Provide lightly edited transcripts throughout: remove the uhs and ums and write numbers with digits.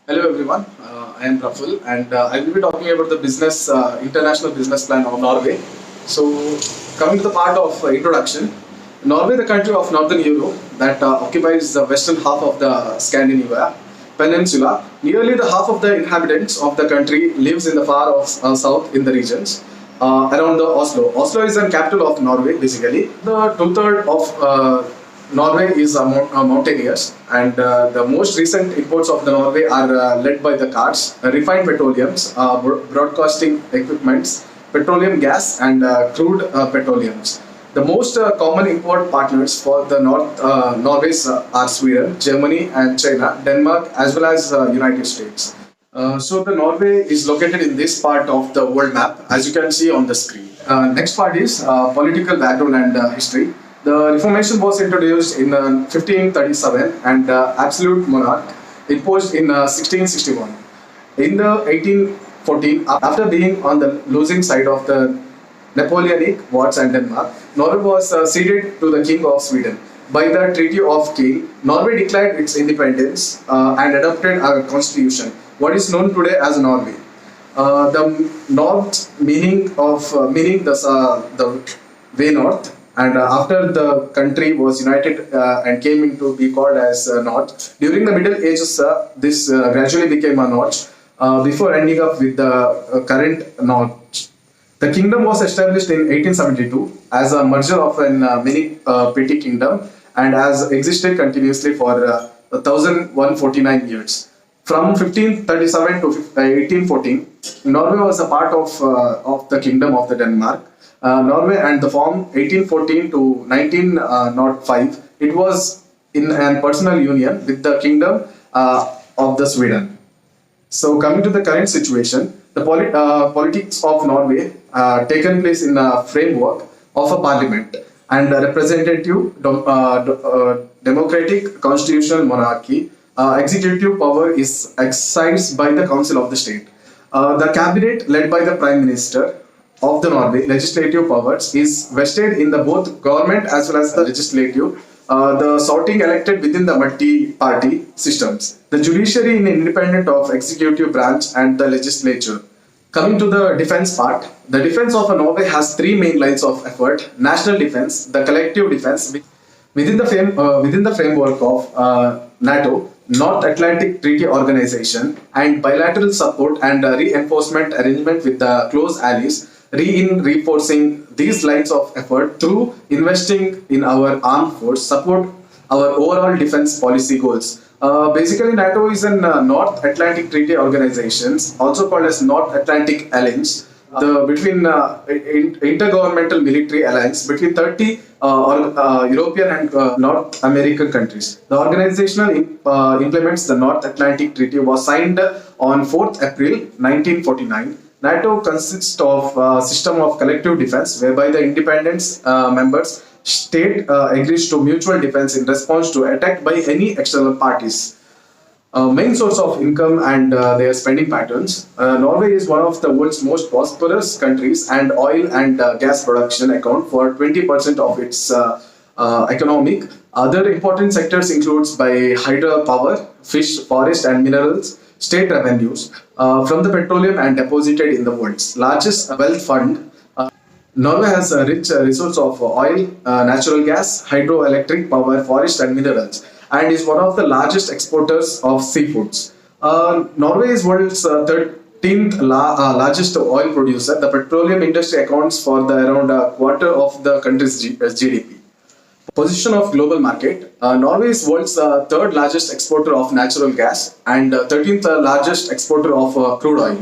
Hello everyone, I am PRAFUL and I will be talking about the international business plan of Norway. So, coming to the part of introduction, Norway, the country of Northern Europe that occupies the western half of the Scandinavia peninsula, nearly the half of the inhabitants of the country lives in the far south in the regions around the Oslo. Oslo is the capital of Norway basically. The two-thirds of Norway is mountainous, and the most recent imports of the Norway are led by the cars, refined petroleums, broadcasting equipments, petroleum gas, and crude petroleums. The most common import partners for the Norways are Sweden, Germany, and China, Denmark, as well as United States. So the Norway is located in this part of the world map, as you can see on the screen. Next part is political background and history. The Reformation was introduced in 1537 and absolute monarch imposed in 1661. In the 1814, after being on the losing side of the Napoleonic wars and Denmark, Norway was ceded to the King of Sweden. By the Treaty of Kiel, Norway declared its independence and adopted a constitution, what is known today as Norway. The North meaning the way north, and after the country was united and came into be called as North. During the Middle Ages, this gradually became a North before ending up with the current North. The kingdom was established in 1872 as a merger of many petty kingdom and has existed continuously for 1149 years. From 1537 to 1814, Norway was a part of the Kingdom of the Denmark. Norway and the form 1814 to 1905, it was in a personal union with the Kingdom of the Sweden. So coming to the current situation, the politics of Norway taken place in a framework of a parliament and a representative democratic constitutional monarchy. Executive power is exercised by the Council of the State. The cabinet, led by the Prime Minister of the Norway, legislative powers is vested in the both government as well as the legislative. The sorting elected within the multi-party systems. The judiciary is independent of executive branch and the legislature. Coming to the defense part, the defense of Norway has three main lines of effort: national defense, the collective defense within the framework of NATO, North Atlantic Treaty Organization, and bilateral support and reinforcement arrangement with the close allies, reinforcing these lines of effort through investing in our armed force, support our overall defense policy goals. Basically, NATO is an North Atlantic Treaty Organization, also called as North Atlantic Alliance, the intergovernmental military alliance between 30 European and North American countries. The organization implements the North Atlantic Treaty was signed on 4th April 1949. NATO consists of a system of collective defense whereby the independent members state agrees to mutual defense in response to attack by any external parties. Main source of income and their spending patterns. Norway is one of the world's most prosperous countries, and oil and gas production account for 20% of its economic. Other important sectors includes by hydropower, fish, forest and minerals, state revenues from the petroleum and deposited in the world's largest wealth fund. Norway has a rich resource of oil, natural gas, hydroelectric power, forest and minerals, and is one of the largest exporters of seafoods. Norway is world's 13th largest oil producer. The petroleum industry accounts for around a quarter of the country's GDP. Position of global market. Norway is world's third largest exporter of natural gas and 13th largest exporter of crude oil.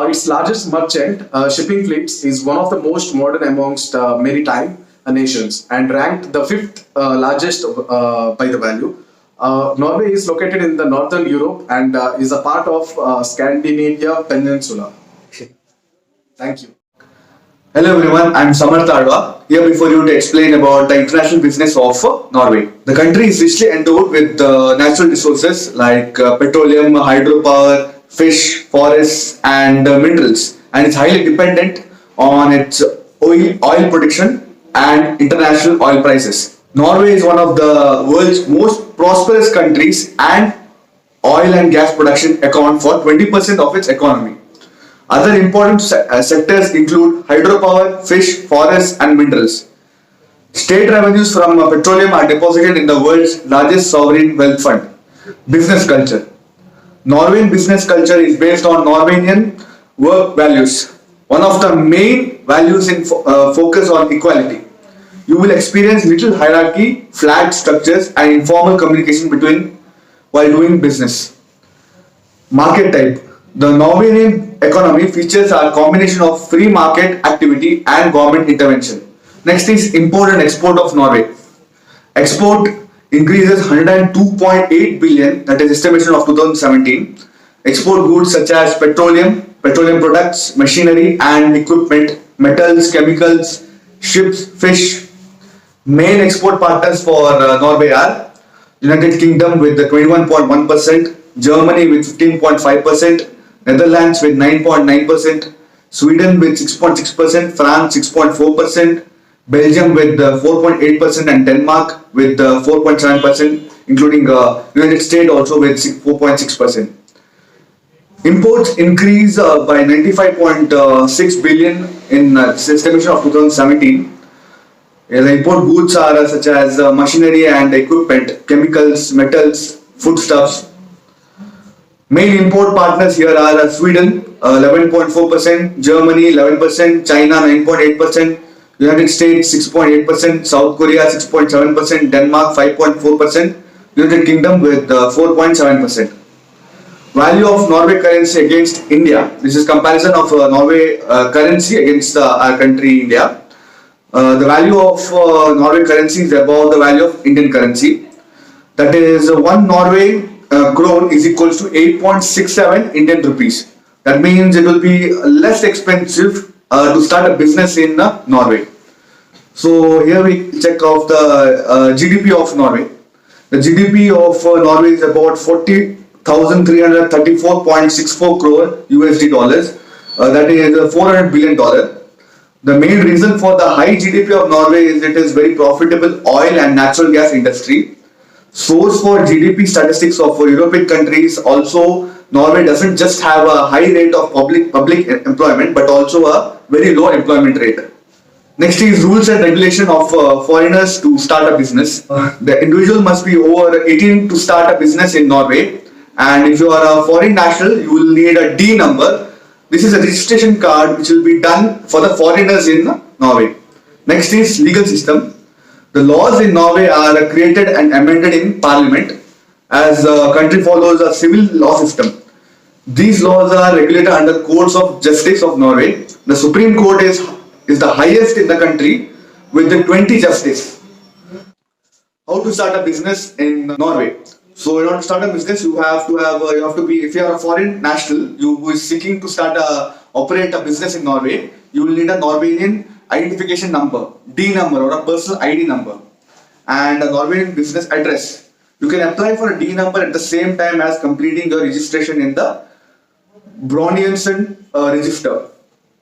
Its largest merchant shipping fleets is one of the most modern amongst maritime nations and ranked the fifth largest by the value. Norway is located in the northern Europe and is a part of Scandinavia Peninsula. Thank you. Hello everyone, I am SAMARTH here before you to explain about the international business of Norway. The country is richly endowed with natural resources like petroleum, hydropower, fish, forests and minerals, and is highly dependent on its oil production and international oil prices. Norway is one of the world's most prosperous countries and oil and gas production account for 20% of its economy. Other important sectors include hydropower, fish, forests, and minerals. State revenues from petroleum are deposited in the world's largest sovereign wealth fund. Business culture. Norwegian business culture is based on Norwegian work values. One of the main values in focus on equality. You will experience little hierarchy, flat structures, and informal communication between while doing business. Market type. The Norwegian economy features a combination of free market activity and government intervention. Next is import and export of Norway. Export increases 102.8 billion, that is estimation of 2017. Export goods such as petroleum products, machinery and equipment, metals, chemicals, ships, fish. Main export partners for Norway are United Kingdom with 21.1%, Germany with 15.5%, Netherlands with 9.9%, Sweden with 6.6%, France 6.4%, Belgium with 4.8% and Denmark with 4.7%, including United States also with 4.6%. Imports increase by 95.6 billion in estimation of 2017. The import goods are such as machinery and equipment, chemicals, metals, foodstuffs. Main import partners here are Sweden 11.4%, Germany 11%, China 9.8%, United States 6.8%, South Korea 6.7%, Denmark 5.4%, United Kingdom with 4.7%. Value of Norway currency against India. This is comparison of Norway currency against our country India. The value of Norway currency is above the value of Indian currency. That is 1 Norway krone is equals to 8.67 Indian rupees. That means it will be less expensive to start a business in Norway. So here we check off the GDP of Norway. The GDP of Norway is about 40,334.64 crore USD dollars. That is $400 billion. The main reason for the high GDP of Norway is it is very profitable oil and natural gas industry. Source for GDP statistics of European countries. Also, Norway doesn't just have a high rate of public employment but also a very low employment rate. Next is rules and regulation of foreigners to start a business. The individual must be over 18 to start a business in Norway, and if you are a foreign national, you will need a D number. This is a registration card which will be done for the foreigners in Norway. Next is legal system. The laws in Norway are created and amended in Parliament as the country follows a civil law system. These laws are regulated under courts of justice of Norway. The Supreme Court is the highest in the country with the 20 justices. How to start a business in Norway? So in order to start a business, you have to be, if you are a foreign national, who is seeking to operate a business in Norway, you will need a Norwegian identification number, D number or a personal ID number, and a Norwegian business address. You can apply for a D number at the same time as completing your registration in the Brønnøysund register.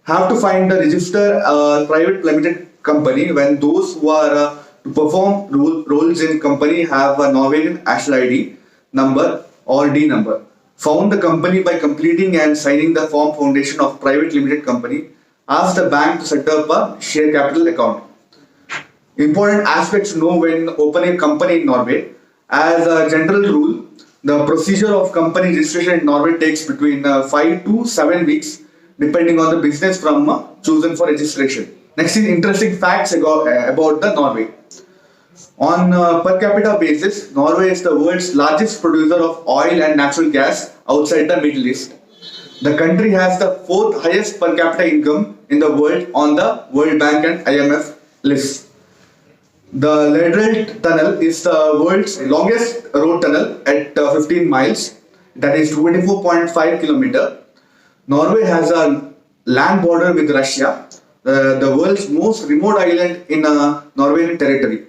Have to find the register private limited company when those who are to perform roles in company have a Norwegian national ID number or D number. Found the company by completing and signing the form foundation of private limited company. Ask the bank to set up a share capital account. Important aspects to know when opening a company in Norway. As a general rule, the procedure of company registration in Norway takes between 5 to 7 weeks depending on the business from chosen for registration. Next is interesting facts about the Norway. On per capita basis, Norway is the world's largest producer of oil and natural gas outside the Middle East. The country has the 4th highest per capita income in the world on the World Bank and IMF list. The Lateral Tunnel is the world's longest road tunnel at 15 miles, that is 24.5 kilometers. Norway has a land border with Russia, the world's most remote island in Norwegian territory.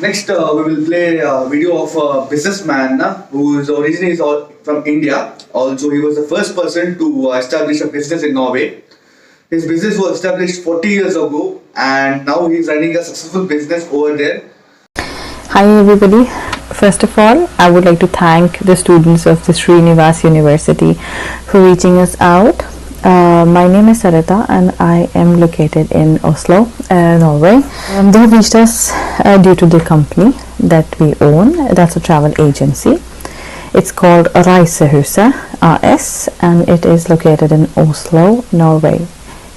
Next, we will play a video of a businessman whose origin is from India. Also, he was the first person to establish a business in Norway. His business was established 40 years ago and now he is running a successful business over there. Hi everybody, First of all, I would like to thank the students of the Srinivas University for reaching us out. My name is Sarita and I am located in Oslo, Norway. They have reached us due to the company that we own. That's a travel agency. It's called Reisehuset AS and it is located in Oslo, Norway.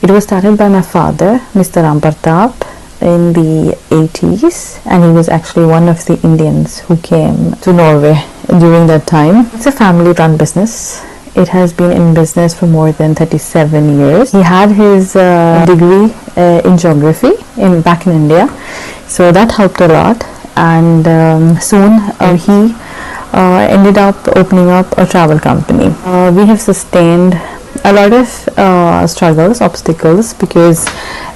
It was started by my father, Mr. Rampartap, in the 80s, and he was actually one of the Indians who came to Norway during that time. It's a family run business. It has been in business for more than 37 years. He had his degree in geography back in India, so that helped a lot, and soon he ended up opening up a travel company. We have sustained a lot of struggles, obstacles, because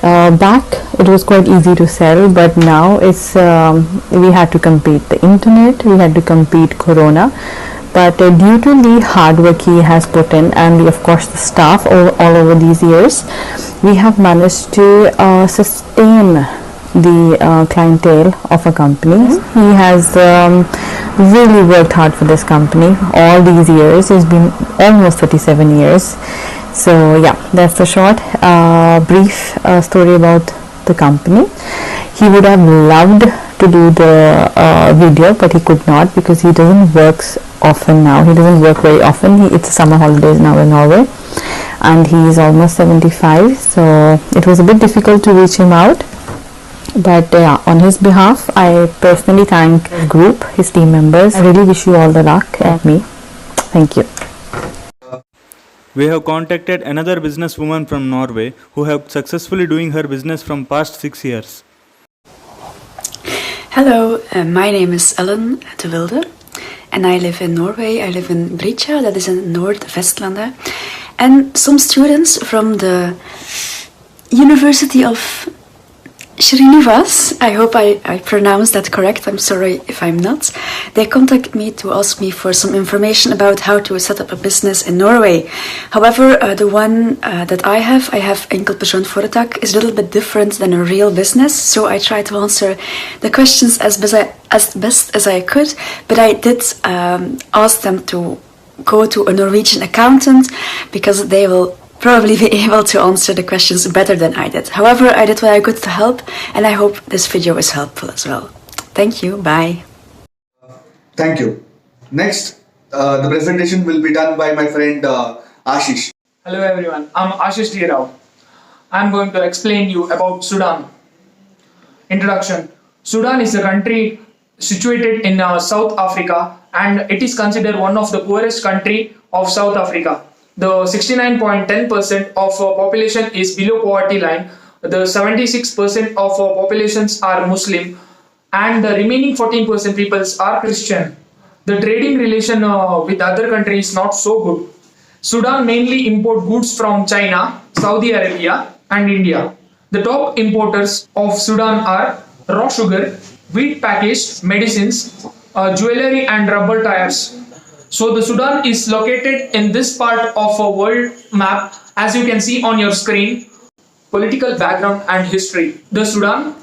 back it was quite easy to sell, but now it's we had to compete the internet, we had to compete Corona, but due to the hard work he has put in and of course the staff all over these years, we have managed to sustain the clientele of a company. He has really worked hard for this company all these years. It's been almost 37 years. So yeah, that's the short brief story about the company. He would have loved to do the video, but he could not because he doesn't work often now. He doesn't work very often. It's summer holidays now in Norway and he is almost 75, so it was a bit difficult to reach him out. But on his behalf, I personally thank his group, his team members. I really wish you all the luck and me. Thank you. We have contacted another businesswoman from Norway who have successfully doing her business from past 6 years. Hello, my name is Ellen de Wilde and I live in Norway. I live in Britja, that is in Noord-Vestlanden. And some students from the University of Srinivas, I hope I pronounced that correct, I'm sorry if I'm not. They contacted me to ask me for some information about how to set up a business in Norway. However, the one that I have enkelpersoonforetak, is a little bit different than a real business, so I tried to answer the questions as best as I could, but I did ask them to go to a Norwegian accountant because they will probably be able to answer the questions better than I did. However, I did what I could to help, and I hope this video is helpful as well. Thank you, bye. Thank you. Next, the presentation will be done by my friend Ashish. Hello everyone, I'm Ashish Rao. I'm going to explain you about Sudan. Introduction. Sudan is a country situated in South Africa and it is considered one of the poorest country of South Africa. The 69.10% of population is below poverty line, the 76% of populations are Muslim, and the remaining 14% peoples are Christian. The trading relation with other countries is not so good. Sudan mainly import goods from China, Saudi Arabia and India. The top importers of Sudan are raw sugar, wheat packaged medicines, jewelry and rubber tires. So the Sudan is located in this part of a world map, as you can see on your screen. Political background and history. The Sudan,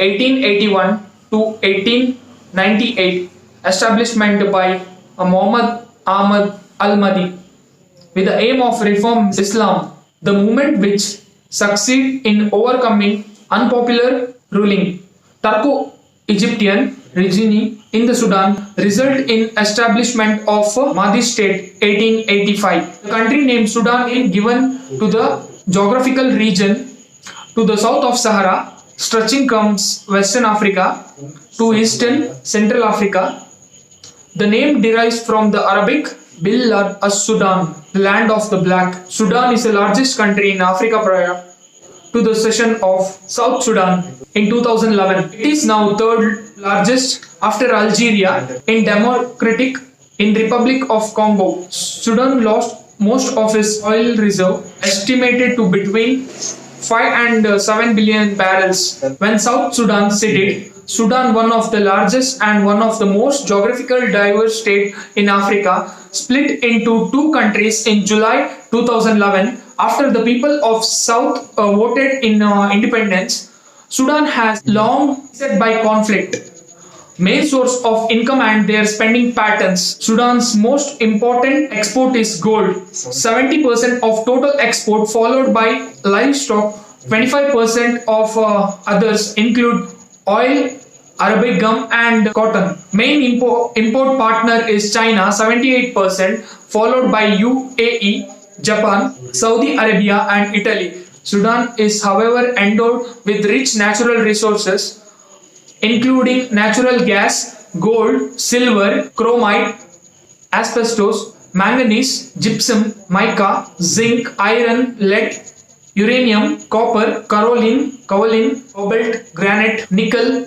1881 to 1898, establishment by Muhammad Ahmad al-Mahdi with the aim of reform Islam, the movement which succeed in overcoming unpopular ruling. Turco-Egyptian regime in the Sudan result in establishment of Mahdi state 1885. The country name Sudan is given to the geographical region to the south of Sahara, stretching from Western Africa to Eastern Central Africa. The name derives from the Arabic Bilad as-Sudan, land of the black. Sudan is the largest country in Africa prior to the cession of South Sudan in 2011. It is now third largest after Algeria in Republic of Congo. Sudan lost most of its oil reserve, estimated to between 5 and 7 billion barrels. When South Sudan seceded, Sudan, one of the largest and one of the most geographically diverse state in Africa, split into two countries in July 2011 after the people of South voted in independence. Sudan has long set by conflict. main source of income and their spending patterns. Sudan's most important export is gold, 70% of total export, followed by livestock. 25% of others include oil, Arabic gum and cotton. Main import partner is China, 78%, followed by UAE, Japan, Saudi Arabia and Italy. Sudan is however endowed with rich natural resources including natural gas, gold, silver, chromite, asbestos, manganese, gypsum, mica, zinc, iron, lead, uranium, copper, kaolin, cobalt, granite, nickel,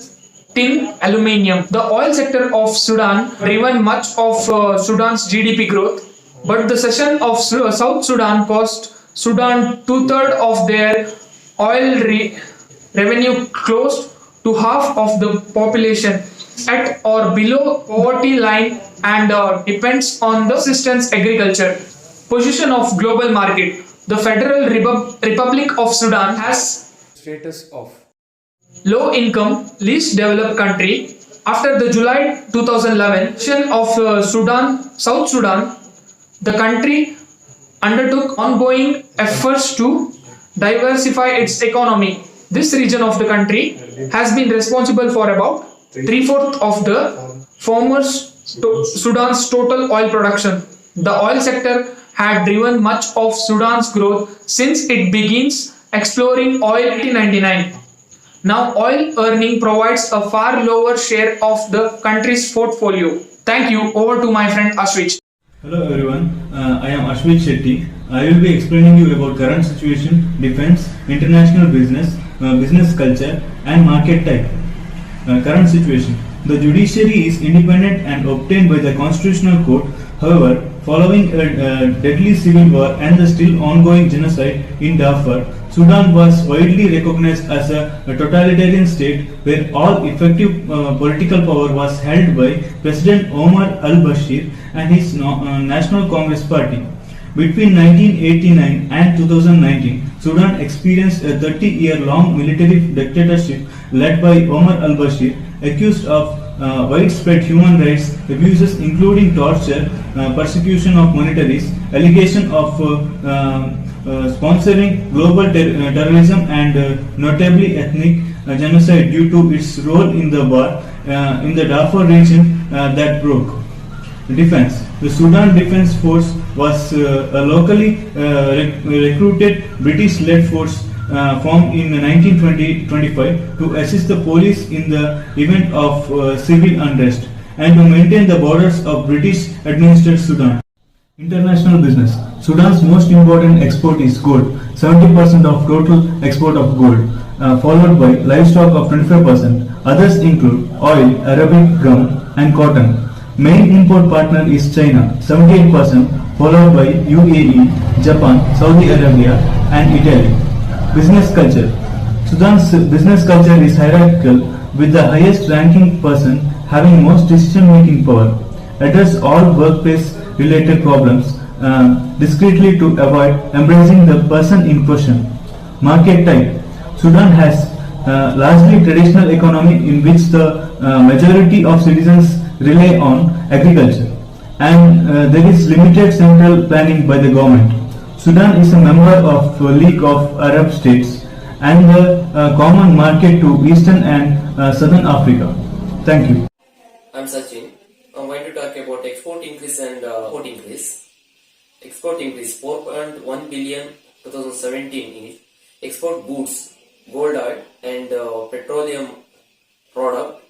tin, aluminium. The oil sector of Sudan driven much of Sudan's GDP growth, but the cession of South Sudan cost Sudan two-thirds of their oil revenue, close to half of the population at or below poverty line, and depends on the subsistence agriculture. Position of global market. The Federal Republic of Sudan has status of low income, least developed country. After the July 2011 election of South Sudan, the country undertook ongoing efforts to diversify its economy. This region of the country has been responsible for about 3/4 of the former Sudan's total oil production. The oil sector had driven much of Sudan's growth since it begins exploring oil in 1999. Now oil earning provides a far lower share of the country's portfolio. Thank you. Over to my friend ASHWEEJ. Hello everyone, I am ASHWEEJ SHETTY. I will be explaining you about current situation, defense, international business, business culture and market type. Current situation. The judiciary is independent and obtained by the Constitutional Court. However, following a deadly civil war and the still ongoing genocide in Darfur, Sudan was widely recognized as a totalitarian state where all effective political power was held by President Omar al-Bashir and his National Congress Party. Between 1989 and 2019, Sudan experienced a 30-year-long military dictatorship led by Omar al-Bashir, accused of widespread human rights abuses including torture, persecution of monarchists, allegation of sponsoring global terrorism and notably ethnic genocide due to its role in the war in the Darfur region that broke. Defense. The Sudan Defense Force was a locally recruited British-led force formed in 1925 to assist the police in the event of civil unrest and to maintain the borders of British-administered Sudan. International business. Sudan's most important export is gold, 70% of total export of gold, followed by livestock of 25%. Others include oil, Arabic gum and cotton. Main import partner is China, 78%, followed by UAE, Japan, Saudi Arabia and Italy. Business culture. Sudan's business culture is hierarchical with the highest ranking person having most decision making power. Address all workplace related problems discreetly to avoid embracing the person in question. Market type. Sudan has largely traditional economy in which the majority of citizens rely on agriculture and there is limited central planning by the government. Sudan is a member of League of Arab States and the common market to Eastern and Southern Africa. Thank you. I'm Sachin. I'm going to talk about export increase and import increase. Export increase 4.1 billion 2017 is export goods, gold oil and petroleum product,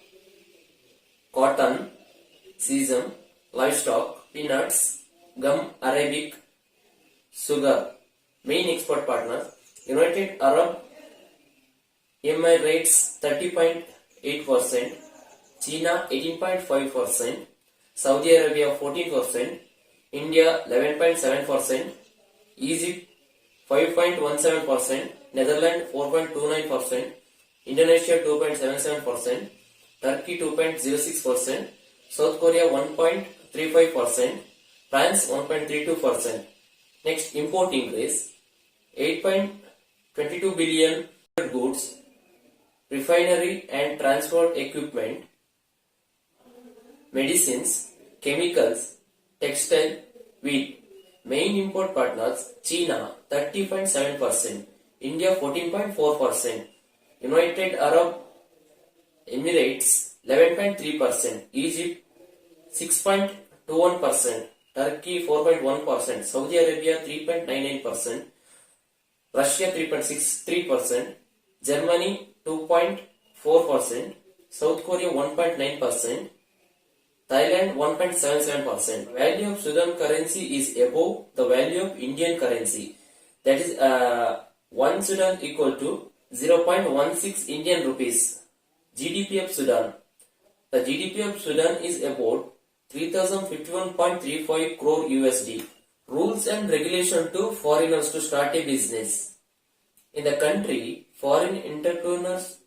cotton, sesame, livestock, peanuts, gum, Arabic, sugar. Main export partners: United Arab Emirates 30.8%, China 18.5%, Saudi Arabia 14%, India 11.7%, Egypt 5.17%, Netherlands 4.29%, Indonesia 2.77%, Turkey 2.06%, South Korea 1.35%, France 1.32%. Next, import increase 8.22 billion goods, refinery and transport equipment, medicines, chemicals, textile, wheat. Main import partners China 30.7%, India 14.4%, United Arab Emirates 11.3%, Egypt 6.21%, Turkey 4.1%, Saudi Arabia 3.99%, Russia 3.63%, Germany 2.4%, South Korea 1.9%, Thailand 1.77%. Value of Sudan currency is above the value of Indian currency. That is 1 Sudan equal to 0.16 Indian rupees. GDP of Sudan. The GDP of Sudan is about 3051.35 crore USD. Rules and regulation to foreigners to start a business. In the country, foreign entrepreneurs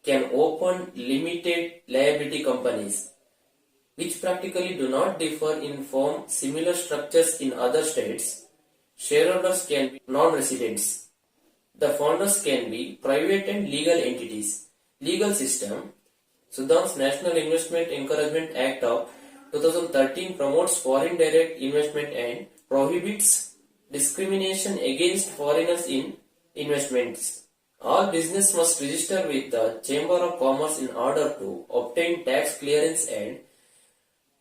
can open limited liability companies, which practically do not differ in form similar structures in other states. Shareholders can be non-residents. The founders can be private and legal entities. Legal system. Sudan's National Investment Encouragement Act of 2013 promotes foreign direct investment and prohibits discrimination against foreigners in investments. All business must register with the Chamber of Commerce in order to obtain tax clearance and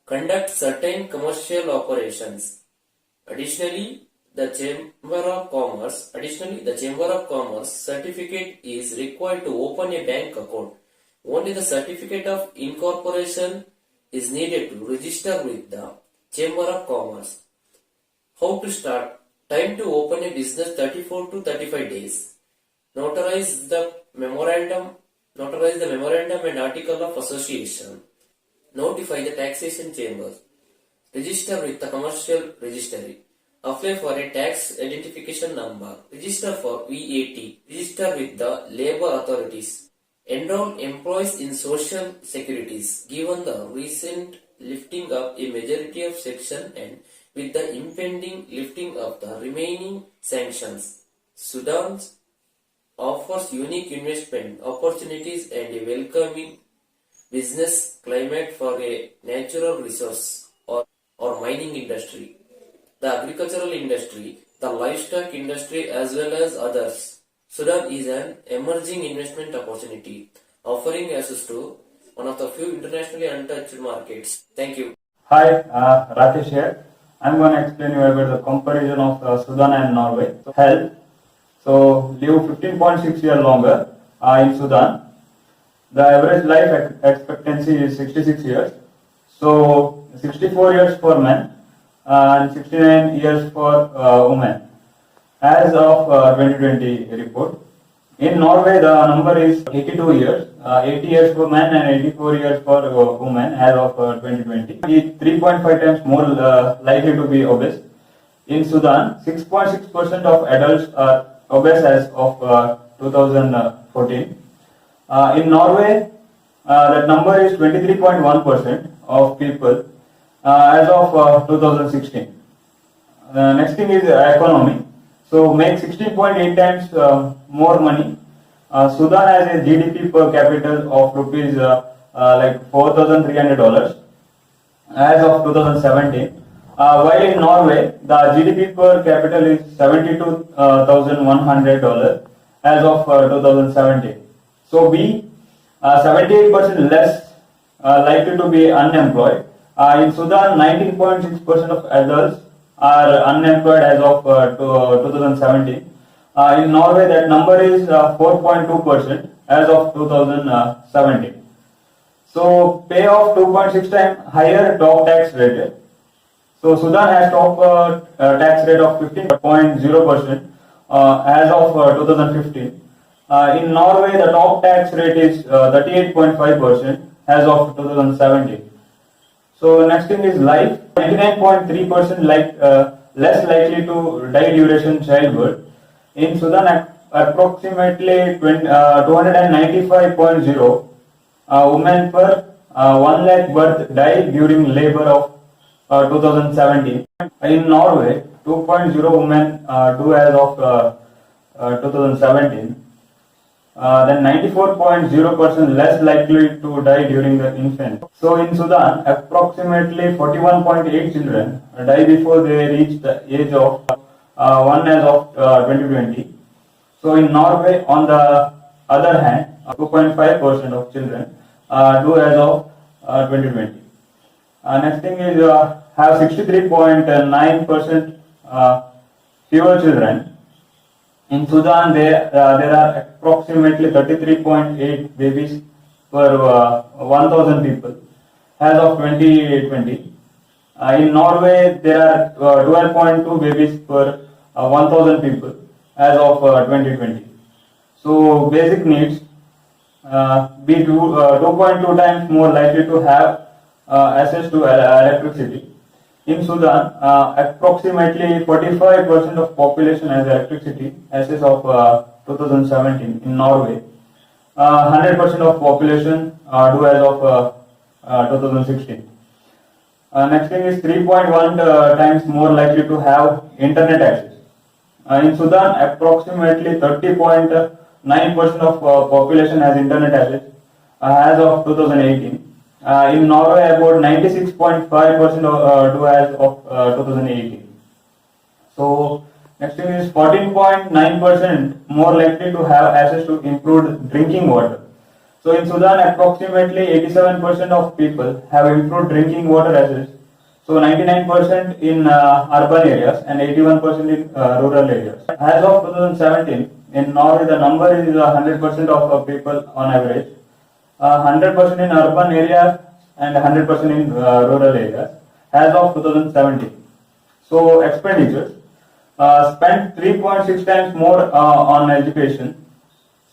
conduct certain commercial operations. Additionally, the Chamber of Commerce certificate is required to open a bank account. Only the certificate of incorporation is needed to register with the Chamber of Commerce. How to start? Time to open a business 34 to 35 days. Notarize the memorandum and article of association. Notify the taxation chambers. Register with the commercial registry. Apply for a tax identification number. Register for VAT. Register with the labor authorities. Enroll employees in social securities. Given the recent lifting of a majority of sections and with the impending lifting of the remaining sanctions, Sudan offers unique investment opportunities and a welcoming business climate for a natural resource or mining industry, the agricultural industry, the livestock industry as well as others. Sudan is an emerging investment opportunity, offering access to one of the few internationally untouched markets. Thank you. Hi, Rakesh here. I'm going to explain you about the comparison of Sudan and Norway. Health. So, live 15.6 years longer in Sudan. The average life expectancy is 66 years. So, 64 years for men and 69 years for women. As of 2020 report. In Norway, the number is 82 years, 80 years for men and 84 years for women as of 2020. 3.5 times more likely to be obese. In Sudan, 6.6% of adults are obese as of 2014. In Norway, that number is 23.1% of people as of 2016. Next thing is economy. So make 16.8 times more money. Sudan has a GDP per capita of rupees like $4,300 as of 2017. While in Norway, the GDP per capita is $72,100 as of 2017. So B, 78% less likely to be unemployed. In Sudan, 19.6% of adults are unemployed as of 2017. In Norway, that number is 4.2% as of 2017. So, pay of 2.6 times higher top tax rate. So, Sudan has top tax rate of 15.0% as of 2015. In Norway, the top tax rate is 38.5% as of 2017. So next thing is life. 99.3% less likely to die duration childbirth. In Sudan, approximately 295.0 women per 1 lakh birth die during labor of 2017. In Norway, 2.0 women do as of 2017. then 94.0% less likely to die during the infancy. So in Sudan, approximately 41.8 children die before they reach the age of 1 as of 2020. So in Norway, on the other hand, 2.5% of children do as of 2020. Next thing is have 63.9% fewer children. In Sudan, there are approximately 33.8 babies per 1,000 people as of 2020. In Norway, there are 12.2 babies per 1,000 people as of 2020. So basic needs be 2.2 times more likely to have access to electricity. In Sudan, approximately 45% of population has electricity as of 2017. In Norway, 100% of population do as of 2016. Next thing is 3.1 times more likely to have internet access. In Sudan, approximately 30.9% of population has internet access as of 2018. In Norway, about 96.5% do as of 2018. So next thing is 14.9% more likely to have access to improved drinking water. So in Sudan, approximately 87% of people have improved drinking water access. So 99% in urban areas and 81% in rural areas. As of 2017, in Norway, the number is 100% of people on average. 100% in urban areas and 100% in rural areas as of 2017. So expenditures spent 3.6 times more on education.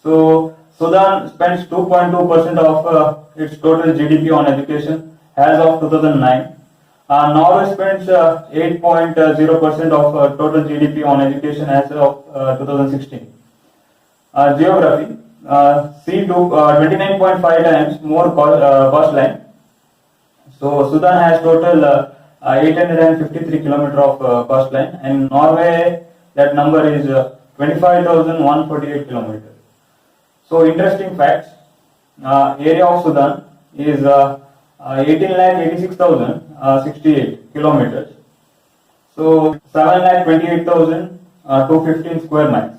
So Sudan spends 2.2% of its total GDP on education as of 2009. Norway spends 8.0% of total GDP on education as of 2016. Geography. See 29.5 times more coastline. So Sudan has total 853 kilometers of coastline, and Norway, that number is 25,148 kilometers. So interesting facts. Area of Sudan is 18,86,068 kilometers. So 7,28,215 square miles.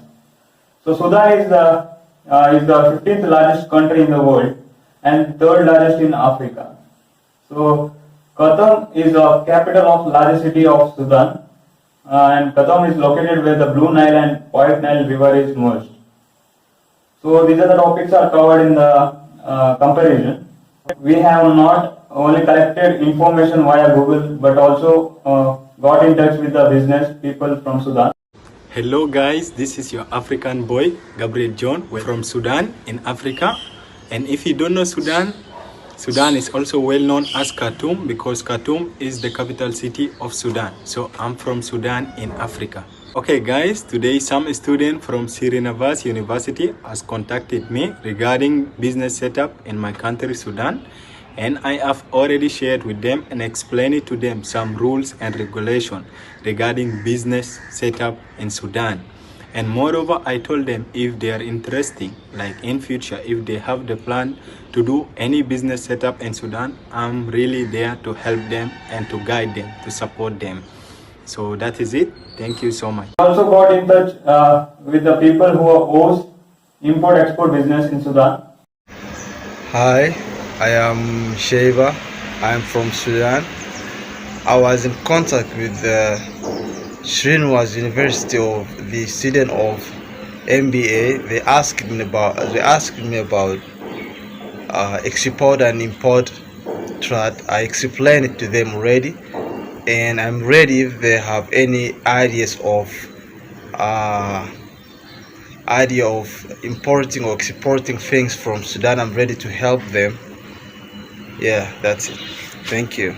So Sudan is the 15th largest country in the world and third largest in Africa. So Khartoum is the capital of largest city of Sudan, and Khartoum is located where the Blue Nile and White Nile river is merged. So these are the topics are covered in the comparison. We have not only collected information via Google but also got in touch with the business people from Sudan. Hello guys, this is your African boy Gabriel John from Sudan in Africa. And if you don't know Sudan, Sudan is also well known as Khartoum because Khartoum is the capital city of Sudan. So I'm from Sudan in Africa. Okay guys, today some student from Srinivas University has contacted me regarding business setup in my country Sudan, and I have already shared with them and explained to them some rules and regulation regarding business setup in Sudan. And moreover, I told them if they are interested, like in future, if they have the plan to do any business setup in Sudan, I'm really there to help them and to guide them, to support them. So that is it. Thank you so much. I also got in touch with the people who host import-export business in Sudan. Hi, I am Sheva. I am from Sudan. I was in contact with the Srinivas University of the student of MBA. They asked me about export and import trade. I explained it to them already, and I'm ready if they have any ideas of importing or exporting things from Sudan. I'm ready to help them. Yeah, that's it. Thank you.